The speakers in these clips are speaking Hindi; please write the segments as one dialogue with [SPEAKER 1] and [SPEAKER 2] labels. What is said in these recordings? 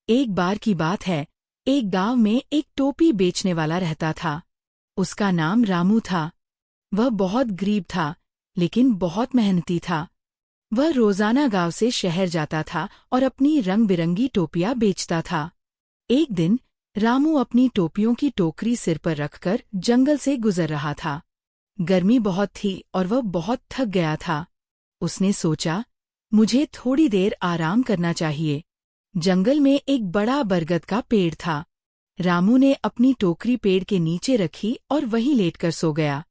[SPEAKER 1] एक बार की बात है, एक गांव में एक टोपी बेचने वाला रहता था। उसका नाम रामू था। वह बहुत गरीब था, लेकिन बहुत मेहनती था। वह रोजाना गांव से शहर जाता था और अपनी रंग बिरंगी टोपियां बेचता था। एक दिन रामू अपनी टोपियों की टोकरी सिर पर रखकर जंगल से गुजर रहा था। गर्मी बहुत थी और वह बहुत थक गया था। उसने सोचा, मुझे थोड़ी देर आराम करना चाहिए। जंगल में एक बड़ा बरगद का पेड़ था। रामू ने अपनी टोकरी पेड़ के नीचे रखी और वहीं लेटकर सो गया।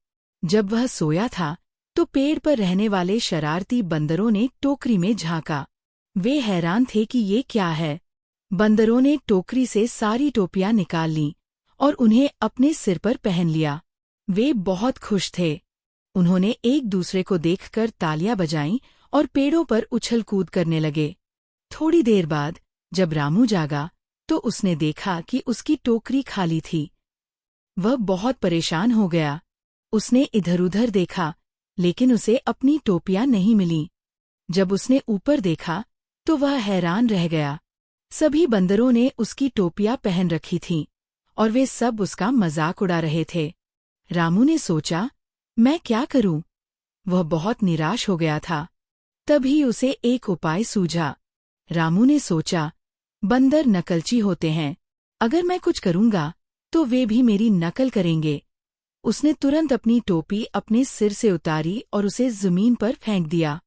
[SPEAKER 1] जब वह सोया था तो पेड़ पर रहने वाले शरारती बंदरों ने टोकरी में झांका। वे हैरान थे कि ये क्या है। बंदरों ने टोकरी से सारी टोपियां निकाल लीं और उन्हें अपने सिर पर पहन लिया। वे बहुत खुश थे। उन्होंने एक दूसरे को देखकर तालियां बजाईं और पेड़ों पर उछल कूद करने लगे। थोड़ी देर बाद जब रामू जागा तो उसने देखा कि उसकी टोकरी खाली थी। वह बहुत परेशान हो गया। उसने इधर-उधर देखा, लेकिन उसे अपनी टोपियां नहीं मिलीं। जब उसने ऊपर देखा तो वह हैरान रह गया। सभी बंदरों ने उसकी टोपियां पहन रखी थीं और वे सब उसका मजाक उड़ा रहे थे। रामू ने सोचा, मैं क्या करूं? वह बहुत निराश हो गया था। तभी उसे एक उपाय सूझा। रामू ने सोचा, बंदर नकलची होते हैं। अगर मैं कुछ करूंगा तो वे भी मेरी नकल करेंगे। उसने तुरंत अपनी टोपी अपने सिर से उतारी और उसे जमीन पर फेंक दिया।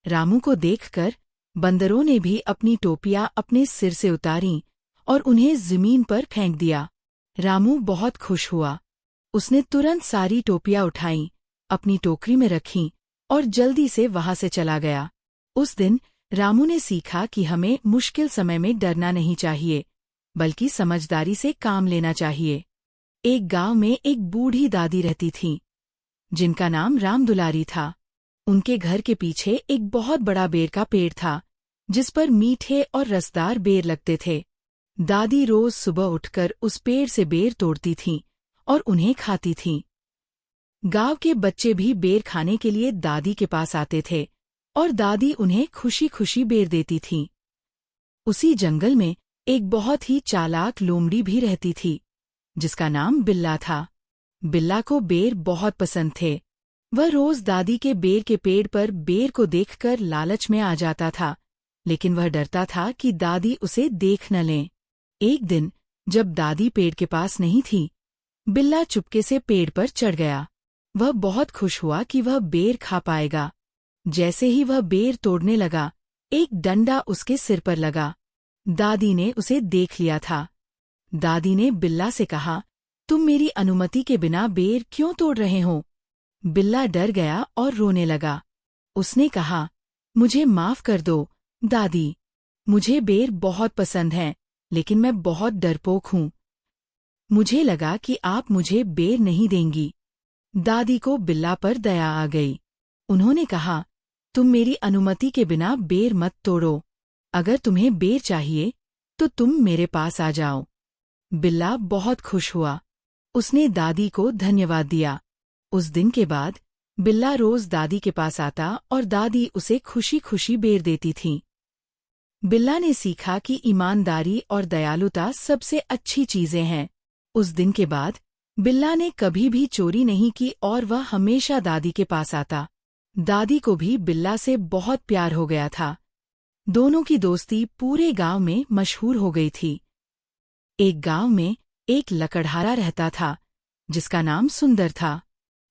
[SPEAKER 1] रामू को देखकर बंदरों ने भी अपनी टोपियां अपने सिर से उतारीं और उन्हें जमीन पर फेंक दिया। रामू बहुत खुश हुआ। उसने तुरंत सारी टोपियां उठाईं, अपनी टोकरी में रखीं और जल्दी से वहां से चला गया। उस दिन रामू ने सीखा कि हमें मुश्किल समय में डरना नहीं चाहिए, बल्कि समझदारी से काम लेना चाहिए। एक गांव में एक बूढ़ी दादी रहती थीं, जिनका नाम राम दुलारी था। उनके घर के पीछे एक बहुत बड़ा बेर का पेड़ था, जिस पर मीठे और रसदार बेर लगते थे। दादी रोज सुबह उठकर उस पेड़ से बेर तोड़ती थीं और उन्हें खाती थीं। गांव के बच्चे भी बेर खाने के लिए दादी के पास आते थे और दादी उन्हें खुशी खुशी बेर देती थीं। उसी जंगल में एक बहुत ही चालाक लोमड़ी भी रहती थी, जिसका नाम बिल्ला था। बिल्ला को बेर बहुत पसंद थे। वह रोज दादी के बेर के पेड़ पर बेर को देखकर लालच में आ जाता था, लेकिन वह डरता था कि दादी उसे देख न लें। एक दिन जब दादी पेड़ के पास नहीं थी, बिल्ला चुपके से पेड़ पर चढ़ गया। वह बहुत खुश हुआ कि वह बेर खा पाएगा। जैसे ही वह बेर तोड़ने लगा, एक डंडा उसके सिर पर लगा। दादी ने उसे देख लिया था। दादी ने बिल्ला से कहा, तुम मेरी अनुमति के बिना बेर क्यों तोड़ रहे हो? बिल्ला डर गया और रोने लगा। उसने कहा, मुझे माफ कर दो, दादी। मुझे बेर बहुत पसंद है, लेकिन मैं बहुत डरपोक हूँ। मुझे लगा कि आप मुझे बेर नहीं देंगी। दादी को बिल्ला पर दया आ गई। उन्होंने कहा, तुम मेरी अनुमति के बिना बेर मत तोड़ो। अगर तुम्हें बेर चाहिए तो तुम मेरे पास आ जाओ। बिल्ला बहुत खुश हुआ। उसने दादी को धन्यवाद दिया। उस दिन के बाद बिल्ला रोज दादी के पास आता और दादी उसे खुशी खुशी बेर देती थीं। बिल्ला ने सीखा कि ईमानदारी और दयालुता सबसे अच्छी चीजें हैं। उस दिन के बाद बिल्ला ने कभी भी चोरी नहीं की और वह हमेशा दादी के पास आता। दादी को भी बिल्ला से बहुत प्यार हो गया था। दोनों की दोस्ती पूरे गांव में मशहूर हो गई थी। एक गांव में एक लकड़हारा रहता था, जिसका नाम सुंदर था।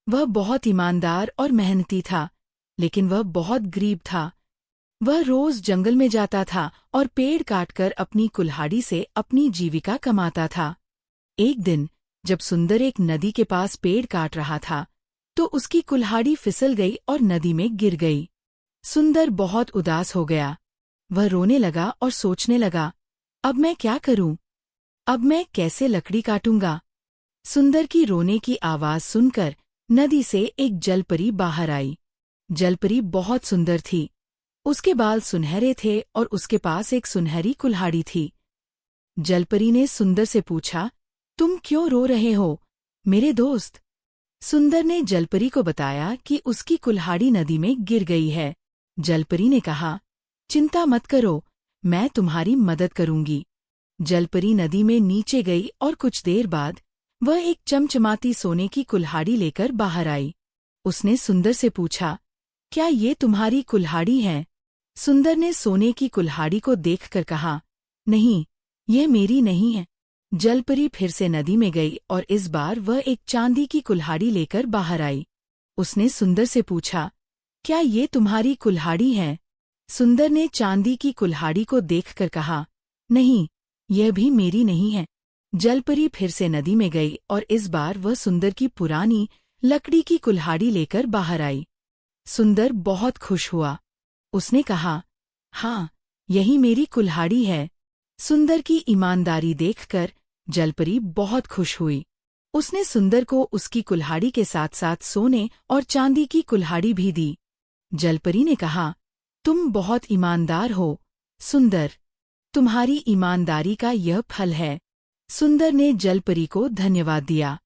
[SPEAKER 1] वह बहुत ईमानदार और मेहनती था, लेकिन वह बहुत गरीब था। वह रोज जंगल में जाता था और पेड़ काटकर अपनी कुल्हाड़ी से अपनी जीविका कमाता था। एक दिन जब सुंदर एक नदी के पास पेड़ काट रहा था, तो उसकी कुल्हाड़ी फिसल गई और नदी में गिर गई। सुंदर बहुत उदास हो गया। वह रोने लगा और सोचने लगा, अब मैं क्या करूं? अब मैं कैसे लकड़ी काटूंगा? सुंदर की रोने की आवाज सुनकर नदी से एक जलपरी बाहर आई। जलपरी बहुत सुंदर थी। उसके बाल सुनहरे थे और उसके पास एक सुनहरी कुल्हाड़ी थी। जलपरी ने सुंदर से पूछा, तुम क्यों रो रहे हो, मेरे दोस्त? सुंदर ने जलपरी को बताया कि उसकी कुल्हाड़ी नदी में गिर गई है। जलपरी ने कहा, चिंता मत करो, मैं तुम्हारी मदद करूंगी। जलपरी नदी में नीचे गई और कुछ देर बाद वह एक चमचमाती सोने की कुल्हाड़ी लेकर बाहर आई। उसने सुंदर से पूछा, क्या ये तुम्हारी कुल्हाड़ी है? सुंदर ने सोने की कुल्हाड़ी को देखकर कहा, नहीं, यह मेरी नहीं है। जलपरी फिर से नदी में गई और इस बार वह एक चांदी की कुल्हाड़ी लेकर बाहर आई। उसने सुंदर से पूछा, क्या ये तुम्हारी कुल्हाड़ी है? सुंदर ने चांदी की कुल्हाड़ी को देखकर कहा, नहीं, यह भी मेरी नहीं है। जलपरी फिर से नदी में गई और इस बार वह सुंदर की पुरानी लकड़ी की कुल्हाड़ी लेकर बाहर आई। सुंदर बहुत खुश हुआ। उसने कहा, हाँ, यही मेरी कुल्हाड़ी है। सुंदर की ईमानदारी देखकर जलपरी बहुत खुश हुई। उसने सुंदर को उसकी कुल्हाड़ी के साथ साथ सोने और चांदी की कुल्हाड़ी भी दी। जलपरी ने कहा, तुम बहुत ईमानदार हो, सुंदर। तुम्हारी ईमानदारी का यह फल है। सुंदर ने जलपरी को धन्यवाद दिया।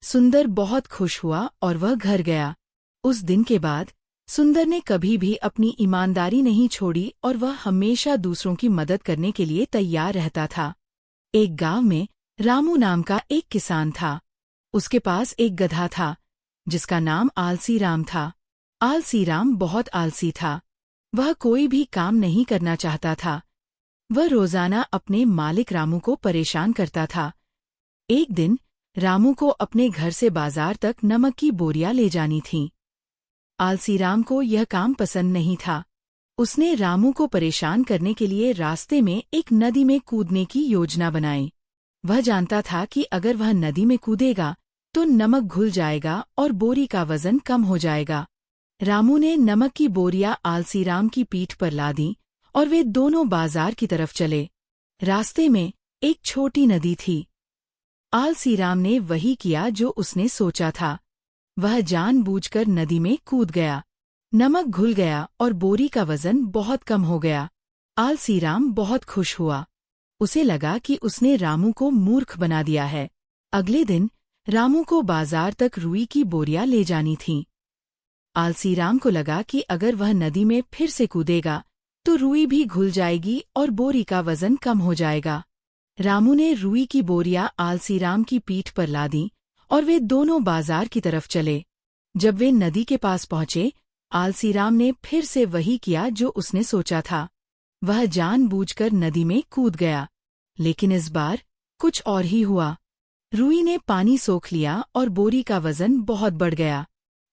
[SPEAKER 1] सुंदर बहुत खुश हुआ और वह घर गया। उस दिन के बाद सुंदर ने कभी भी अपनी ईमानदारी नहीं छोड़ी और वह हमेशा दूसरों की मदद करने के लिए तैयार रहता था। एक गांव में रामू नाम का एक किसान था। उसके पास एक गधा था जिसका नाम आलसी राम था। आलसी राम बहुत आलसी था। वह कोई भी काम नहीं करना चाहता था। वह रोजाना अपने मालिक रामू को परेशान करता था। एक दिन रामू को अपने घर से बाजार तक नमक की बोरियां ले जानी थीं। आलसी राम को यह काम पसंद नहीं था। उसने रामू को परेशान करने के लिए रास्ते में एक नदी में कूदने की योजना बनाई। वह जानता था कि अगर वह नदी में कूदेगा तो नमक घुल जाएगा और बोरी का वजन कम हो जाएगा। रामू ने नमक की बोरियां आलसी राम की पीठ पर लादी और वे दोनों बाजार की तरफ चले। रास्ते में एक छोटी नदी थी। आलसी राम ने वही किया जो उसने सोचा था। वह जानबूझकर नदी में कूद गया। नमक घुल गया और बोरी का वजन बहुत कम हो गया। आलसी राम बहुत खुश हुआ। उसे लगा कि उसने रामू को मूर्ख बना दिया है। अगले दिन रामू को बाजार तक रुई की बोरियां ले जानी थीं। आलसी राम को लगा कि अगर वह नदी में फिर से कूदेगा तो रुई भी घुल जाएगी और बोरी का वजन कम हो जाएगा। रामू ने रुई की बोरियां आलसी राम की पीठ पर लादी और वे दोनों बाजार की तरफ चले। जब वे नदी के पास पहुंचे, आलसी राम ने फिर से वही किया जो उसने सोचा था। वह जानबूझकर नदी में कूद गया। लेकिन इस बार कुछ और ही हुआ। रुई ने पानी सोख लिया और बोरी का वजन बहुत बढ़ गया।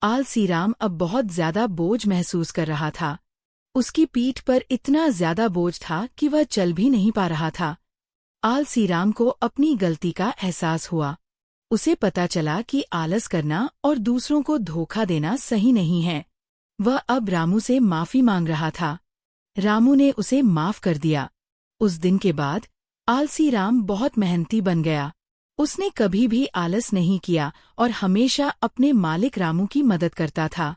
[SPEAKER 1] आलसी राम अब बहुत ज्यादा बोझ महसूस कर रहा था। उसकी पीठ पर इतना ज्यादा बोझ था कि वह चल भी नहीं पा रहा था। आलसी राम को अपनी गलती का एहसास हुआ। उसे पता चला कि आलस करना और दूसरों को धोखा देना सही नहीं है। वह अब रामू से माफी मांग रहा था। रामू ने उसे माफ कर दिया। उस दिन के बाद आलसी राम बहुत मेहनती बन गया। उसने कभी भी आलस नहीं किया और हमेशा अपने मालिक रामू की मदद करता था।